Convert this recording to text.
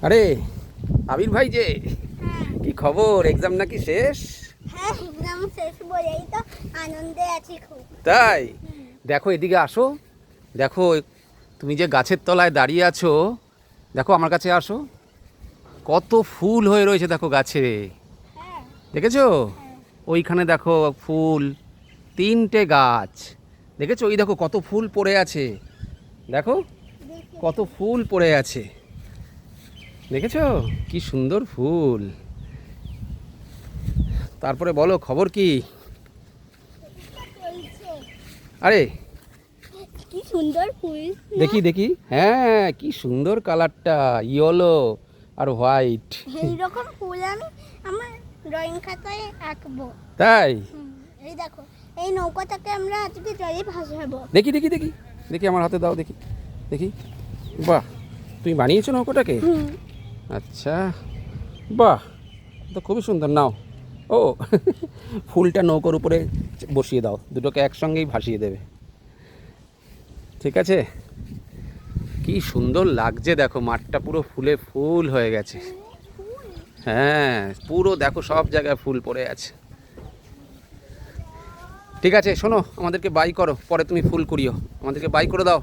আরে আবির ভাই যে, কি খবর? এক্সাম নাকি শেষ? হ্যাঁ, এক্সাম শেষ বলেই তো আনন্দে আছি খুব। তাই? দেখো এদিকে আসো। দেখো তুমি যে গাছের তলায় দাঁড়িয়ে আছো, দেখো আমার কাছে আসো। কত ফুল হয়ে রয়েছে দেখো গাছে। হ্যাঁ, দেখেছো? হ্যাঁ। ওইখানে দেখো ফুল, 3টে গাছ। দেখেছো? ওই দেখো কত ফুল পড়ে আছে। দেখো দেখি। কত ফুল পড়ে আছে। দেখেছো? কি সুন্দর ফুল। তারপরে বলো খবর কি? চলছে। আরে কি সুন্দর ফুল না? দেখি দেখি, হ্যাঁ কি সুন্দর কালারটা, ইয়েলো আর হোয়াইট। এইরকম ফুল আমি আমার ড্রয়িং খাতায় আঁকবো। তাই? এই দেখো, এই নৌকাটাকে আমরা আজকে জলে ভাসাবো। দেখি দেখি দেখি দেখি, আমার হাতে দাও দেখি দেখি। বাহ, তুমি বানিয়েছো নৌকোটাকে? আচ্ছা, বাহ, তো খুবই সুন্দর। নাও। ও ফুলটা নৌকোর উপরে বসিয়ে দাও, দুটোকে একসঙ্গেই ভাসিয়ে দেবে। ঠিক আছে? কি সুন্দর লাগছে দেখো, মাঠটা পুরো ফুলে ফুল হয়ে গেছে। হ্যাঁ, পুরো দেখো সব জায়গায় ফুল পড়ে আছে। ঠিক আছে, শোনো, আমাদেরকে বাই করো, পরে তুমি ফুল কুড়িও, আমাদেরকে বাই করে দাও।